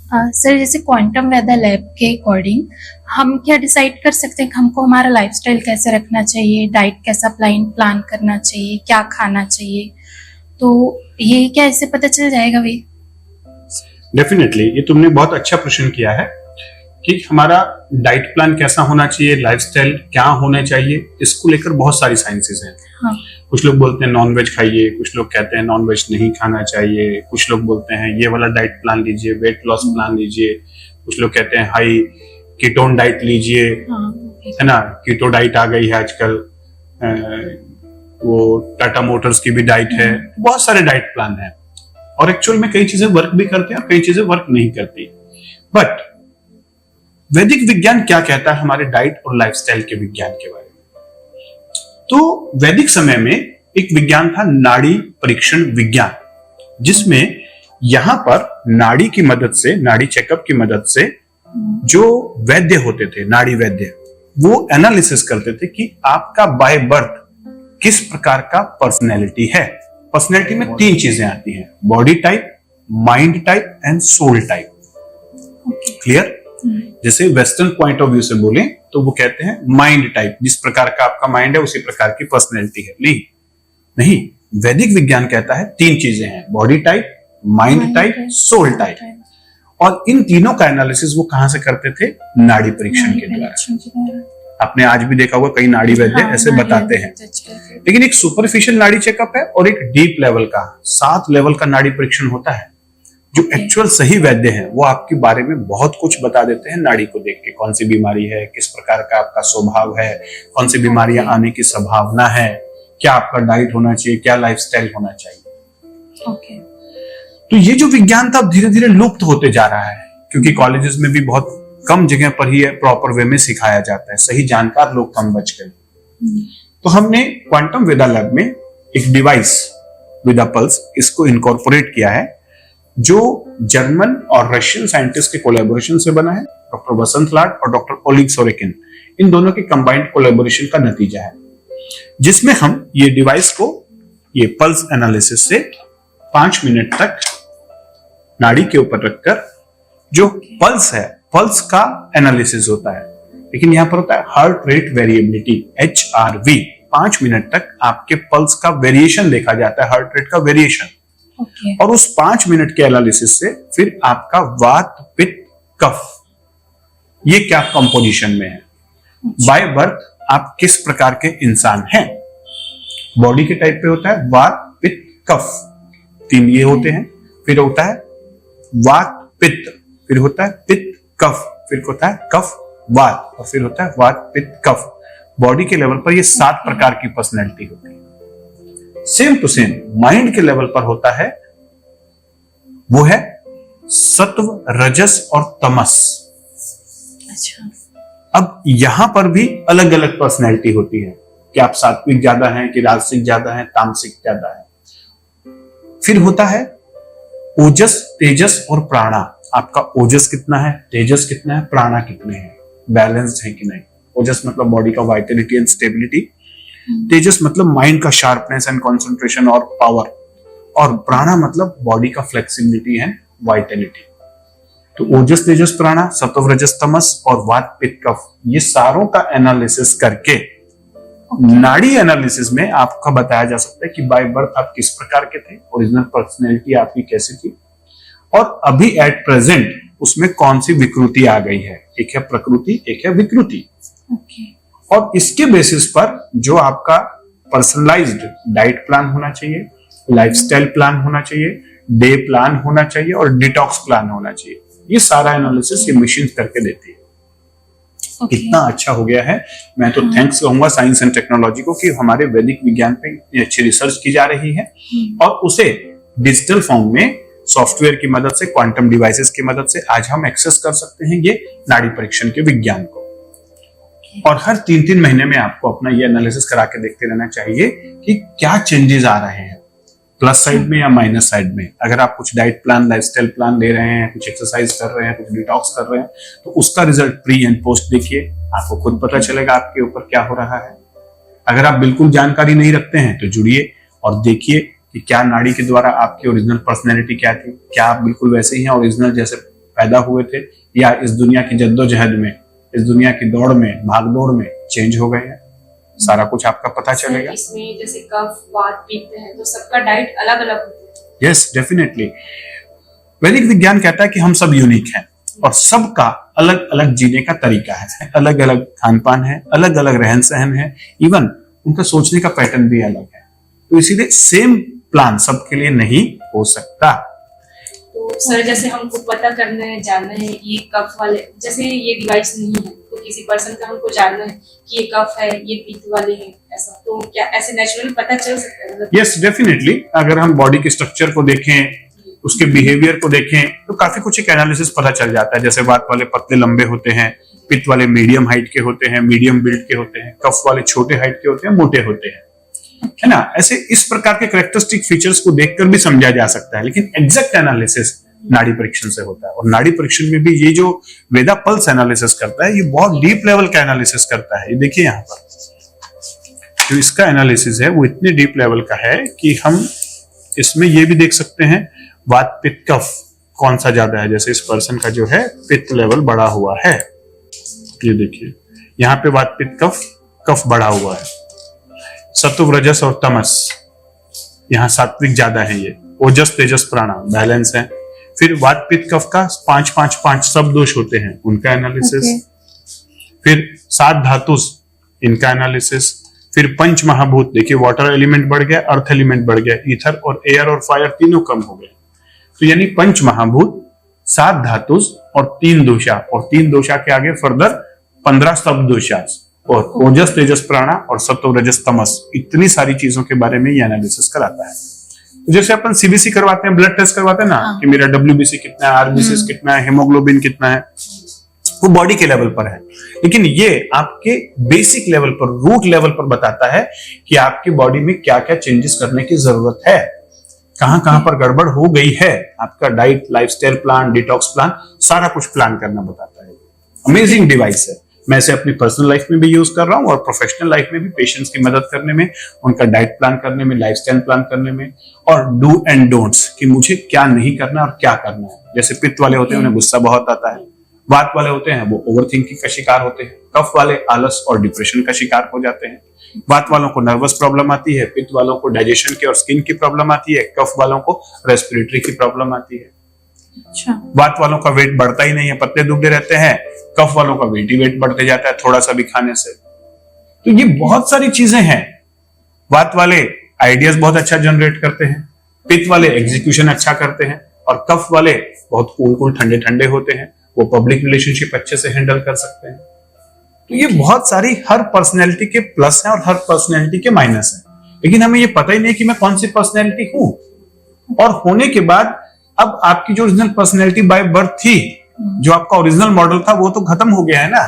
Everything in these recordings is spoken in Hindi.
सर, जैसे क्वांटम वेदर लैब के अकॉर्डिंग हम क्या डिसाइड कर सकते हैं कि हमको हमारा लाइफस्टाइल कैसे रखना चाहिए, डाइट कैसा प्लान करना चाहिए, क्या खाना चाहिए? तो ये क्या इससे पता चल जाएगा भाई? डेफिनेटली, ये तुमने बहुत अच्छा प्रश्न किया है कि हमारा डाइट प्लान कैसा होना चाहिए, लाइफस्टाइल क्या होना चाहिए। इसको लेकर बहुत सारी साइंसेस हैं। हाँ। कुछ लोग बोलते हैं नॉन वेज खाइए, कुछ लोग कहते हैं नॉन वेज नहीं खाना चाहिए, कुछ लोग बोलते हैं ये वाला डाइट प्लान लीजिए, वेट लॉस प्लान लीजिए, कुछ लोग कहते हैं हाई कीटोन डाइट लीजिए। हाँ, है ना, कीटो डाइट आ गई है आजकल। वो टाटा मोटर्स की भी डाइट है। बहुत सारे डाइट प्लान है और एक्चुअल में कई चीजें वर्क भी करते हैं और कई चीजें वर्क नहीं करती। बट वैदिक विज्ञान क्या कहता है हमारे डाइट और लाइफस्टाइल के विज्ञान के बारे में? तो वैदिक समय में एक विज्ञान था नाड़ी परीक्षण विज्ञान, जिसमें यहां पर नाड़ी की मदद से, नाड़ी चेकअप की मदद से जो वैद्य होते थे, नाड़ी वैद्य, वो एनालिसिस करते थे कि आपका बाय बर्थ किस प्रकार का पर्सनैलिटी है। पर्सनैलिटी में 3 चीजें आती हैं, body type, mind type and soul type. Clear? जैसे वेस्टर्न पॉइंट ऑफ व्यू से बोले तो वो कहते हैं माइंड टाइप, जिस प्रकार का आपका माइंड है उसी प्रकार की पर्सनैलिटी है। नहीं नहीं, वैदिक विज्ञान कहता है 3 चीजें हैं, body type, mind type, soul type. और इन तीनों का एनालिसिस वो कहां से करते थे? नाड़ी परीक्षण के द्वारा। आपने आज भी देखा होगा कई नाड़ी वैद्य ऐसे बताते हैं। लेकिन एक सुपरफिशियल नाड़ी चेकअप है और एक डीप लेवल का, 7 लेवल का नाड़ी परीक्षण होता है। जो एक्चुअल सही वैद्य हैं वो आपके बारे में बहुत कुछ बता देते हैं नाड़ी को देख के। कौन सी बीमारी है, किस प्रकार का आपका स्वभाव है, कौन सी बीमारियां आने की संभावना है, क्या आपका डाइट होना चाहिए, क्या लाइफस्टाइल होना चाहिए। तो ये जो विज्ञान था धीरे धीरे लुप्त होते जा रहा है, क्योंकि कॉलेजेस में भी बहुत कम जगह पर ही प्रॉपर वे में सिखाया जाता है, सही जानकार लोग कम बच गए। तो हमने क्वांटम वेदा लैब में एक डिवाइस वेदा पल्स, इसको इनकॉर्पोरेट किया है, जो जर्मन और रशियन साइंटिस्ट के कोलैबोरेशन से बना है। डॉक्टर वसंत लाड और डॉक्टर ओलिग सोरेकिन, इन दोनों के कंबाइंड कोलैबोरेशन का नतीजा है, जिसमें हम ये डिवाइस को, ये पल्स एनालिसिस से 5 मिनट तक नाड़ी के ऊपर रखकर, जो पल्स है, पल्स का एनालिसिस होता है, लेकिन यहां पर होता है heart rate variability, HRV। 5 minute तक आपके पल्स का वेरिएशन देखा जाता है, हार्ट रेट का वेरिएशन। और उस 5 मिनट के एनालिसिस से फिर आपका वात, पित्त, कफ, ये क्या कंपोजिशन में है, बाय बर्थ आप किस प्रकार के इंसान हैं। बॉडी के टाइप पे होता है वात, पित्त, कफ, 3 ये होते हैं। फिर होता है वात, पित्त, फिर होता है पित्त, कफ, फिर होता है कफ, वात, और फिर होता है वात, पित्त, कफ। बॉडी के लेवल पर ये 7 प्रकार की पर्सनैलिटी होती है। सेम टू सेम माइंड के लेवल पर होता है, वो है सत्व, रजस और तमस। अच्छा। अब यहां पर भी अलग अलग पर्सनैलिटी होती है कि आप सात्विक ज्यादा हैं, कि राजसिक ज्यादा हैं, तामसिक ज्यादा है। फिर होता है ओजस, तेजस और प्राणा। आपका ओजस कितना है, तेजस कितना है, प्राणा कितने हैं, बैलेंस्ड है कि नहीं। ओजस मतलब बॉडी का वाइटलिटी एंड स्टेबिलिटी, तेजस मतलब माइंड का शार्पनेस एंड कंसंट्रेशन और पावर, और प्राणा मतलब बॉडी का फ्लेक्सिबिलिटी एंड वाइटलिटी। तो ओजस, तेजस, प्राणा, सत्व, रजस, तमस और वात, पित्त, कफ, ये सारों का एनालिसिस करके नाड़ी एनालिसिस में आपका बताया जा सकता है कि बाय बर्थ आप किस प्रकार के थे, ओरिजिनल पर्सनैलिटी आपकी कैसी थी, और अभी एट प्रेजेंट उसमें कौन सी विकृति आ गई है। एक है प्रकृति, एक है विकृति। और इसके बेसिस पर जो आपका पर्सनलाइज्ड डाइट प्लान होना चाहिए, लाइफस्टाइल प्लान होना चाहिए, डे प्लान होना चाहिए और डिटॉक्स प्लान होना चाहिए, ये सारा एनालिसिस ये मशीन करके देती है। कितना अच्छा हो गया है। मैं तो थैंक्स कहूंगा साइंस एंड टेक्नोलॉजी को कि हमारे वैदिक विज्ञान पे इतनी अच्छी रिसर्च की जा रही है और उसे डिजिटल फॉर्म में सॉफ्टवेयर की मदद से, क्वांटम डिवाइसेस की मदद से आज हम एक्सेस कर सकते हैं ये नाड़ी परीक्षण के विज्ञान को। और हर 3-3 महीने में आपको अपना ये एनालिसिस करा के देखते रहना चाहिए कि क्या चेंजेस आ रहे हैं, प्लस साइड में या माइनस साइड में। अगर आप कुछ डाइट प्लान, लाइफस्टाइल प्लान ले रहे हैं, कुछ एक्सरसाइज कर रहे हैं, कुछ डिटॉक्स कर रहे हैं, तो उसका रिजल्ट प्री एंड पोस्ट देखिए, आपको खुद पता चलेगा आपके ऊपर क्या हो रहा है। अगर आप बिल्कुल जानकारी नहीं रखते हैं तो जुड़िए और देखिए कि क्या नाड़ी के द्वारा आपकी ओरिजिनल पर्सनैलिटी क्या थी, क्या आप बिल्कुल वैसे ही हैं ओरिजिनल जैसे पैदा हुए थे या इस दुनिया की जद्दोजहद में, इस दुनिया की दौड़ में, भागदौड़ में चेंज हो गए हैं, सारा कुछ आपका पता चलेगा। इसमें जैसे कफ वात पित्त है तो सबका डाइट अलग अलग होता है। Yes, definitely. वैदिक विज्ञान कहता है कि हम सब यूनिक हैं और सबका अलग अलग जीने का तरीका है, अलग अलग खान पान है, अलग अलग रहन सहन है, इवन उनका सोचने का पैटर्न भी अलग है। तो इसीलिए सेम प्लान सबके लिए नहीं हो सकता। तो सर जैसे हमको पता करना है, जानना है ये कफ वाले, जैसे ये डिवाइस नहीं है तो किसी पर्सन का हमको जानना है कि ये कफ है, ये पित्त वाले हैं, ऐसा तो क्या ऐसे नेचुरली पता चल सकता है? Yes, definitely. अगर हम बॉडी के स्ट्रक्चर को देखें, उसके बिहेवियर को देखें, तो काफी कुछ एक एनालिसिस पता चल जाता है। जैसे वात वाले पतले लंबे होते हैं, पित्त वाले मीडियम हाइट के होते हैं, मीडियम बिल्ड के होते हैं, कफ वाले छोटे हाइट के होते हैं, मोटे होते हैं, है ना। ऐसे इस प्रकार के कैरेक्टरिस्टिक फीचर्स को देखकर भी समझा जा सकता है, लेकिन एग्जैक्ट एनालिसिस नाड़ी परीक्षण से होता है। और नाड़ी परीक्षण में भी ये जो वेदा पल्स एनालिसिस करता है, ये बहुत डीप लेवल का एनालिसिस करता है। ये देखिए यहाँ पर जो इसका एनालिसिस है वो इतने डीप लेवल का है कि हम इसमें ये भी देख सकते हैं वात पित्त कफ कौन सा ज्यादा है। जैसे इस पर्सन का जो है पित्त लेवल बढ़ा हुआ है, ये देखिए यहाँ पे वात पित्त कफ बढ़ा हुआ है। सत्व रजस और तमस, यहाँ सात्विक ज्यादा है, ये ओजस तेजस प्राणा बैलेंस है। फिर वात पित्त कफ का 5-5-5 सब दोष होते हैं, उनका एनालिसिस। फिर 7 धातुस, इनका एनालिसिस। फिर पंच महाभूत, देखिए वाटर एलिमेंट बढ़ गया, अर्थ एलिमेंट बढ़ गया, ईथर और एयर और फायर तीनों कम हो गए। तो यानी पंच महाभूत, 7 धातुस और 3 दोषा, और 3 दोषा के आगे फर्दर 15 सब दोषा, और ओजस तेजस प्राणा और सत्व रजस तमस, इतनी सारी चीजों के बारे में ये एनालिसिस कराता है। तो जैसे अपन सीबीसी करवाते हैं, ब्लड टेस्ट करवाते हैं ना, कि मेरा डब्ल्यूबीसी कितना है, आरबीसी कितना है, हेमोग्लोबिन कितना है, वो बॉडी के लेवल पर है। लेकिन ये आपके बेसिक लेवल पर, रूट लेवल पर बताता है कि आपकी बॉडी में क्या क्या चेंजेस करने की जरूरत है, कहां कहां पर गड़बड़ हो गई है। आपका diet, lifestyle plan, detox plan, सारा कुछ प्लान करना बताता है। अमेजिंग डिवाइस है। मैं इसे अपनी पर्सनल लाइफ में भी यूज कर रहा हूं और प्रोफेशनल लाइफ में भी, पेशेंट्स की मदद करने में, उनका डाइट प्लान करने में, लाइफस्टाइल प्लान करने में, और डू एंड डोंट्स कि मुझे क्या नहीं करना और क्या करना है। जैसे पित्त वाले होते हैं उन्हें गुस्सा बहुत आता है, वात वाले होते हैं वो ओवरथिंकिंग का शिकार होते हैं, कफ वाले आलस और डिप्रेशन का शिकार हो जाते हैं, वात वालों को नर्वस प्रॉब्लम आती है, पित्त वालों को डाइजेशन की और स्किन की प्रॉब्लम आती है, कफ वालों को रेस्पिरेटरी की प्रॉब्लम आती है। अच्छा। वात वालों का वेट बढ़ता ही नहीं है, पतले दुबले रहते हैं, कफ वालों का वेट ही वेट बढ़ते जाता है थोड़ा सा भी खाने से। तो ये बहुत सारी चीजें हैं। वात वाले आइडियाज बहुत अच्छा जनरेट करते हैं, पित्त वाले एग्जीक्यूशन अच्छा करते हैं, और कफ वाले बहुत कूल ठंडे ठंडे होते हैं, वो पब्लिक रिलेशनशिप अच्छे से हैंडल कर सकते हैं। तो ये बहुत सारी, हर पर्सनैलिटी के प्लस हैं और हर पर्सनैलिटी के माइनस हैं, लेकिन हमें ये पता ही नहीं कि मैं कौन सी पर्सनैलिटी हूं। और होने के बाद अब आपकी जो ओरिजिनल पर्सनैलिटी बाय बर्थ थी, जो आपका ओरिजिनल मॉडल था, वो तो खत्म हो गया है ना।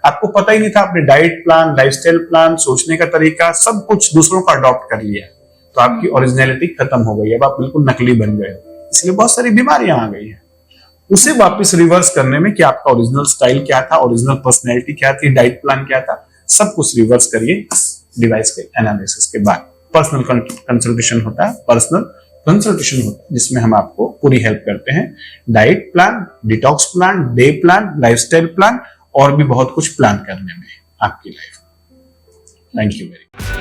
आपको पता ही नहीं था, आपने डाइट प्लान, लाइफस्टाइल प्लान, सोचने का तरीका, सब कुछ दूसरों का अडॉप्ट कर लिया, तो आपकी ओरिजिनलिटी खत्म हो गई। अब आप बिल्कुल नकली बन गए, इसलिए बहुत सारी बीमारियां आ गई है। उसे वापस रिवर्स करने में कि आपका ओरिजिनल स्टाइल क्या था, ओरिजिनल पर्सनैलिटी क्या थी, डाइट प्लान क्या था, सब कुछ रिवर्स करिए इस डिवाइस के एनालिसिस के बाद। पर्सनल कंसल्टेशन होता है, जिसमें हम आपको पूरी हेल्प करते हैं। Diet plan, detox plan, day plan, lifestyle plan, और भी बहुत कुछ प्लान करने में आपकी life. Thank you very much.